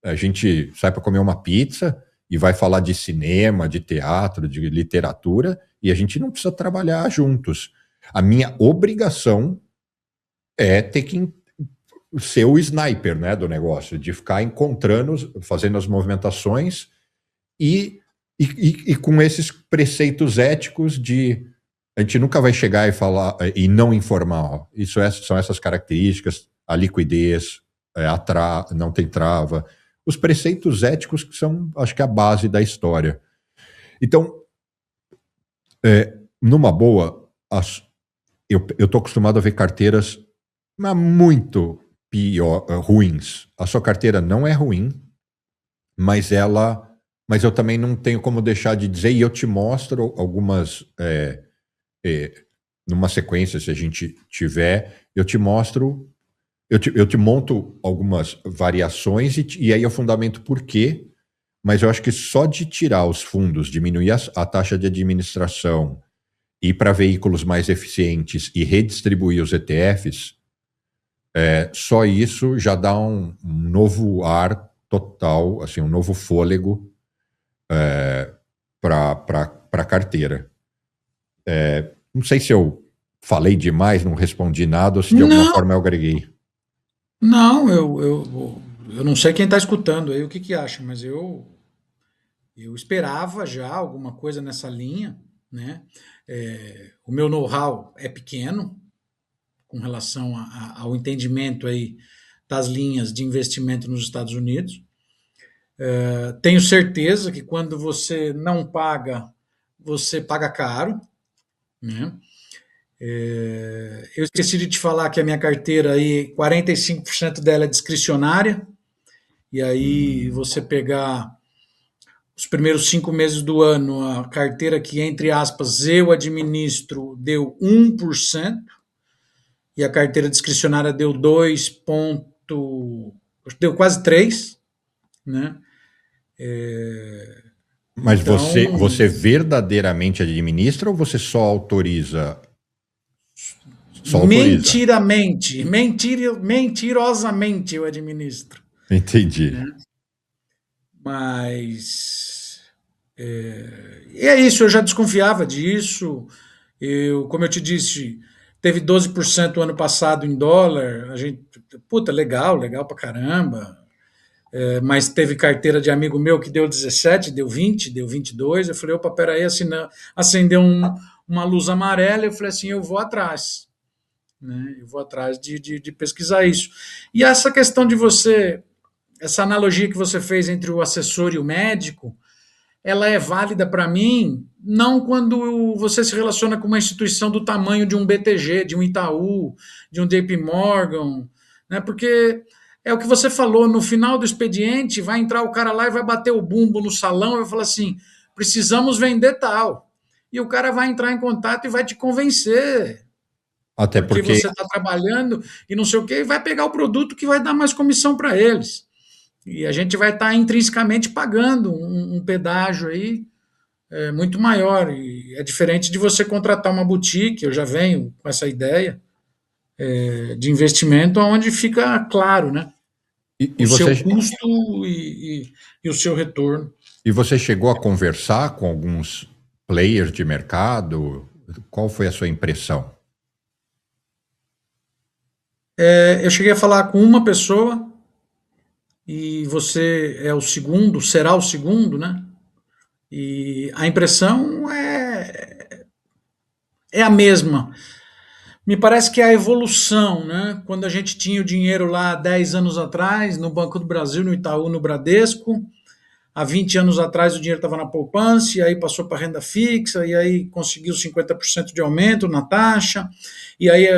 A: a gente sai para comer uma pizza e vai falar de cinema, de teatro, de literatura, e a gente não precisa trabalhar juntos. A minha obrigação é ter que ser o sniper, né, do negócio, de ficar encontrando, fazendo as movimentações e com esses preceitos éticos de a gente nunca vai chegar e falar e não informar. Ó, são essas características, a liquidez, não tem trava, os preceitos éticos que são, acho que, a base da história. Então, numa boa, eu estou acostumado a ver carteiras muito ruins. A sua carteira não é ruim, mas eu também não tenho como deixar de dizer, e eu te mostro algumas, numa sequência, se a gente tiver, eu te mostro, eu te monto algumas variações e aí eu fundamento por quê, mas eu acho que só de tirar os fundos, diminuir a taxa de administração, ir para veículos mais eficientes e redistribuir os ETFs, só isso já dá um novo ar total, assim, um novo fôlego para a carteira. Não sei se eu falei demais, não respondi nada, ou se de alguma
B: Não,
A: forma eu agreguei.
B: não, eu não sei quem está escutando aí o que que acha, mas eu esperava já alguma coisa nessa linha, né? O meu know-how é pequeno com relação ao entendimento aí das linhas de investimento nos Estados Unidos. Tenho certeza que quando você não paga, você paga caro, né? Eu esqueci de te falar que a minha carteira aí, 45% dela é discricionária, e aí você pegar os primeiros 5 meses do ano, a carteira que, entre aspas, eu administro, deu 1%, e a carteira discricionária deu 2 ponto, deu quase 3, né?
A: Mas
B: Então,
A: você verdadeiramente administra ou você só autoriza? Só autoriza.
B: mentirosamente eu administro,
A: Entendi.
B: né? Mas e é isso, eu já desconfiava disso. Como eu te disse, teve 12% ano passado em dólar. A gente, puta, legal, legal pra caramba. Mas teve carteira de amigo meu que deu 17, deu 20, deu 22. Eu falei, opa, peraí, acendeu uma luz amarela. Eu falei assim, eu vou atrás, né? Eu vou atrás de pesquisar isso. E essa questão de você, essa analogia que você fez entre o assessor e o médico, ela é válida para mim não quando você se relaciona com uma instituição do tamanho de um BTG, de um Itaú, de um JP Morgan, né? Porque é o que você falou, no final do expediente vai entrar o cara lá e vai bater o bumbo no salão e vai falar assim, precisamos vender tal. E o cara vai entrar em contato e vai te convencer,
A: Até
B: porque
A: porque
B: você está trabalhando e não sei o quê, e vai pegar o produto que vai dar mais comissão para eles. E a gente vai estar intrinsecamente pagando um pedágio aí muito maior. E é diferente de você contratar uma boutique, eu já venho com essa ideia de investimento, onde fica claro, né?
A: e
B: O seu
A: você
B: custo e o seu retorno.
A: e você chegou a conversar com alguns players de mercado? Qual foi a sua impressão?
B: Eu cheguei a falar com uma pessoa e você é o segundo, será o segundo, né? E a impressão é a mesma. Me parece que é a evolução, né? Quando a gente tinha o dinheiro lá 10 anos atrás, no Banco do Brasil, no Itaú, no Bradesco, há 20 anos atrás o dinheiro estava na poupança, e aí passou para renda fixa, e aí conseguiu 50% de aumento na taxa, e aí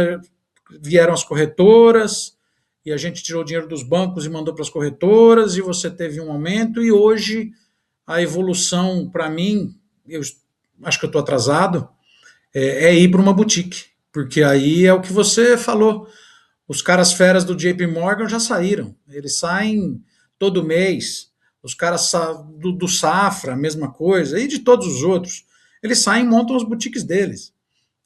B: vieram as corretoras, e a gente tirou o dinheiro dos bancos e mandou para as corretoras, e você teve um aumento, e hoje a evolução, para mim, eu acho que eu estou atrasado, é ir para uma boutique, porque aí é o que você falou. Os caras feras do JP Morgan já saíram, eles saem todo mês. Os caras do Safra, a mesma coisa, e de todos os outros. Eles saem e montam as boutiques deles,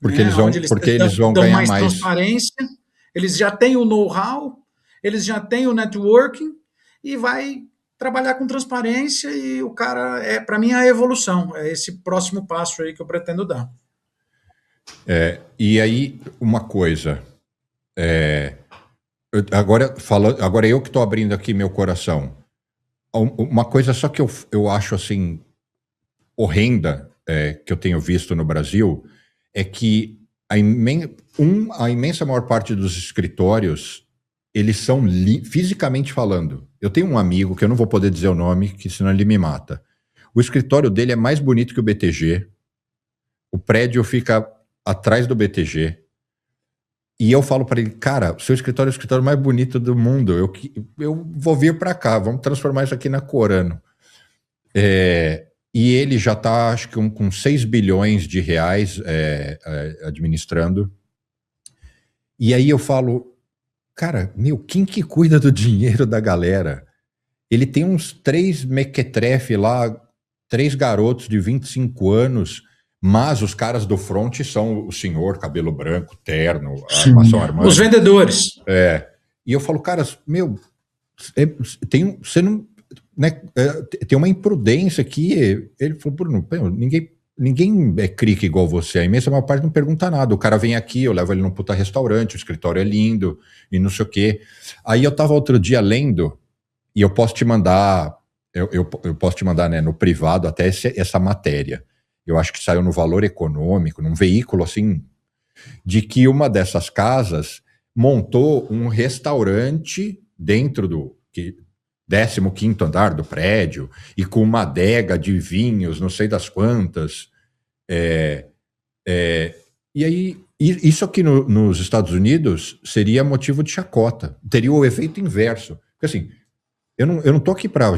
B: né? Onde eles
A: Porque eles vão
B: dão
A: ganhar
B: mais
A: mais.
B: transparência, eles já têm o know-how, eles já têm o networking e vai trabalhar com transparência e o cara para mim, é a evolução, é esse próximo passo aí que eu pretendo dar.
A: E aí, uma coisa. Agora eu que estou abrindo aqui meu coração. Uma coisa só que eu acho assim horrenda que eu tenho visto no Brasil é que a imensa maior parte dos escritórios eles são fisicamente falando. Eu tenho um amigo que eu não vou poder dizer o nome, que senão ele me mata. O escritório dele é mais bonito que o BTG. O prédio fica atrás do BTG. E eu falo para ele, cara, seu escritório é o escritório mais bonito do mundo. Eu vou vir para cá, vamos transformar isso aqui na Corano. E ele já está, acho que com 6 bilhões de reais administrando. E aí eu falo, cara, quem que cuida do dinheiro da galera? Ele tem uns 3 mequetrefe lá, 3 garotos de 25 anos, mas os caras do front são o senhor, cabelo branco, terno, armação Armani.
B: Os vendedores.
A: E eu falo, cara, você não... Né, tem uma imprudência aqui. Ele falou, Bruno, ninguém é crica igual você. A imensa maior parte não pergunta nada. O cara vem aqui, eu levo ele num puta restaurante, o escritório é lindo e não sei o quê. Aí eu tava outro dia lendo, e eu posso te mandar, eu posso te mandar, né, no privado até essa matéria. Eu acho que saiu no Valor Econômico, num veículo assim, de que uma dessas casas montou um restaurante dentro do 15º andar do prédio, e com uma adega de vinhos, não sei das quantas. E aí, isso aqui nos Estados Unidos seria motivo de chacota. Teria o efeito inverso. Porque assim, eu não tô aqui para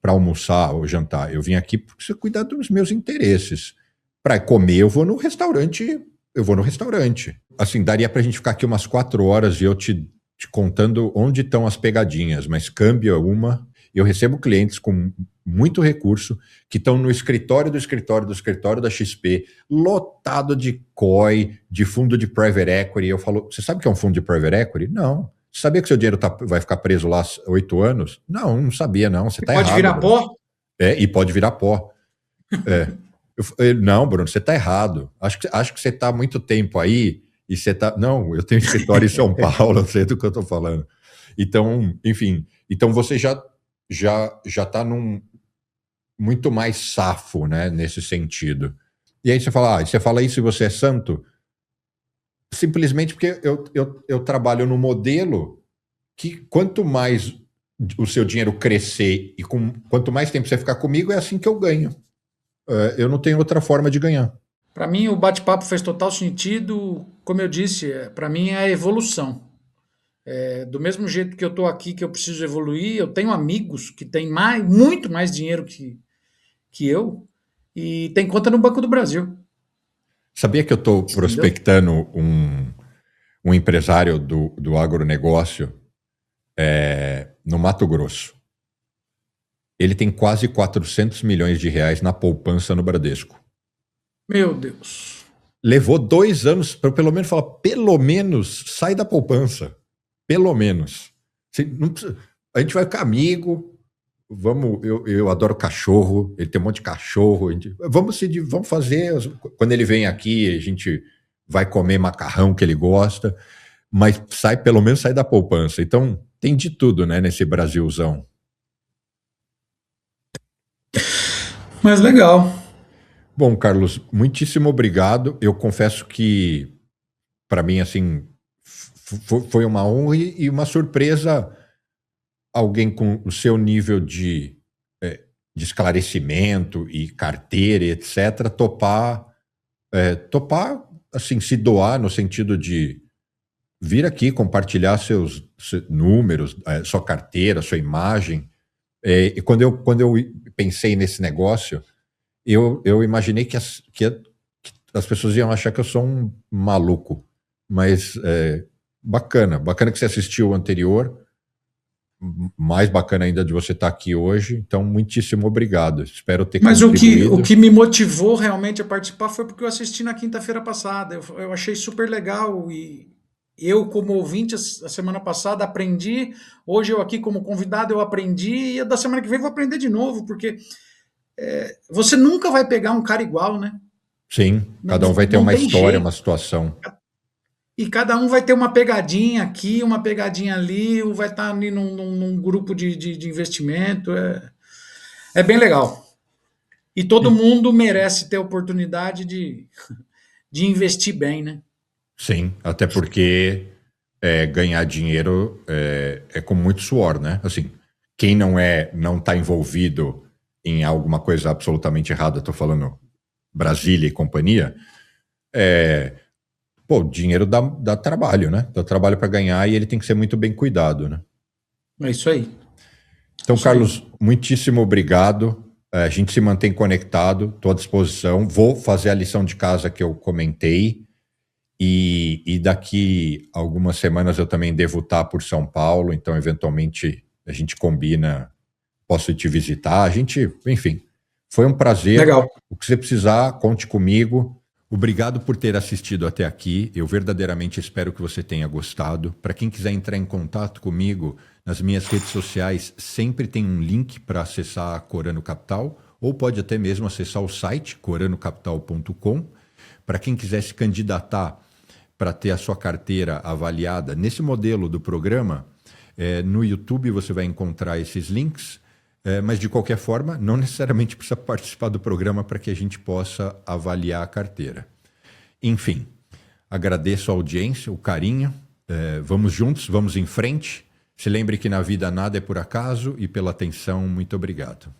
A: almoçar ou jantar. Eu vim aqui para você cuidar dos meus interesses. Para comer, eu vou no restaurante. Assim, daria para a gente ficar aqui umas 4 horas e eu te contando onde estão as pegadinhas, mas câmbio é uma. Eu recebo clientes com muito recurso que estão no escritório da XP, lotado de COI, de fundo de private equity. Eu falo, você sabe o que é um fundo de private equity? Não. Você sabia que seu dinheiro vai ficar preso lá 8 anos? Não sabia, não. Você está errado.
B: Pode virar
A: Bruno.
B: pó?
A: E pode virar pó. Não, Bruno, você está errado. Acho que você está há muito tempo aí. E você tá. Não, eu tenho escritório em São Paulo, eu sei do que eu estou falando. Então, enfim, você já está muito mais safo, né, nesse sentido. E aí você fala isso e você é santo? Simplesmente porque eu trabalho no modelo que quanto mais o seu dinheiro crescer e quanto mais tempo você ficar comigo, é assim que eu ganho. Eu não tenho outra forma de ganhar.
B: Para mim, o bate-papo fez total sentido. Como eu disse, para mim é a evolução. Do mesmo jeito que eu estou aqui, que eu preciso evoluir, eu tenho amigos que têm muito mais dinheiro que eu e tem conta no Banco do Brasil.
A: Sabia que eu estou prospectando um empresário do agronegócio no Mato Grosso? Ele tem quase 400 milhões de reais na poupança no Bradesco.
B: Meu Deus. Levou
A: 2 anos para pelo menos falar, pelo menos sai da poupança. Pelo menos. A gente vai ficar amigo. Eu adoro cachorro. Ele tem um monte de cachorro. Vamos fazer. Quando ele vem aqui, a gente vai comer macarrão que ele gosta. Mas pelo menos sai da poupança. Então, tem de tudo, né, nesse Brasilzão.
B: Mas legal.
A: Bom, Carlos, muitíssimo obrigado. Eu confesso que, para mim, assim, foi uma honra e uma surpresa alguém com o seu nível de esclarecimento e carteira, etc., topar, assim, se doar no sentido de vir aqui compartilhar seus números, sua carteira, sua imagem. E quando eu pensei nesse negócio, eu imaginei que as pessoas iam achar que eu sou um maluco. Mas bacana que você assistiu o anterior. Mais bacana ainda de você estar aqui hoje. Então, muitíssimo obrigado. Espero ter
B: Mas o
A: contribuído.
B: que me motivou realmente a participar foi porque eu assisti na quinta-feira passada. Eu achei super legal e eu, como ouvinte, a semana passada aprendi. Hoje eu aqui como convidado eu aprendi e da semana que vem vou aprender de novo, porque você nunca vai pegar um cara igual, né?
A: Sim,
B: Não,
A: cada um vai ter
B: não
A: uma
B: tem
A: história, uma
B: jeito.
A: situação.
B: E cada um vai ter uma pegadinha aqui, uma pegadinha ali, um vai estar ali num grupo de investimento. É bem legal. E todo
A: E-
B: mundo merece ter a oportunidade de investir bem, né?
A: sim, até porque ganhar dinheiro é com muito suor, né? Assim, quem não está envolvido em alguma coisa absolutamente errada, estou falando Brasília e companhia, pô, dinheiro dá trabalho, né? Dá trabalho para ganhar e ele tem que ser muito bem cuidado, né?
B: É isso aí.
A: Então,
B: Isso aí.
A: Carlos, muitíssimo obrigado. A gente se mantém conectado, estou à disposição. Vou fazer a lição de casa que eu comentei. E daqui algumas semanas eu também devo estar por São Paulo, então eventualmente a gente combina, posso te visitar. Enfim, foi um prazer.
B: Legal.
A: O que você precisar, conte comigo. Obrigado por ter assistido até aqui. Eu verdadeiramente espero que você tenha gostado. Para quem quiser entrar em contato comigo, nas minhas redes sociais sempre tem um link para acessar a Corano Capital, ou pode até mesmo acessar o site coranocapital.com. Para quem quiser se candidatar para ter a sua carteira avaliada nesse modelo do programa, no YouTube você vai encontrar esses links, mas de qualquer forma, não necessariamente precisa participar do programa para que a gente possa avaliar a carteira. Enfim, agradeço a audiência, o carinho, vamos juntos, vamos em frente. Se lembre que na vida nada é por acaso e pela atenção, muito obrigado.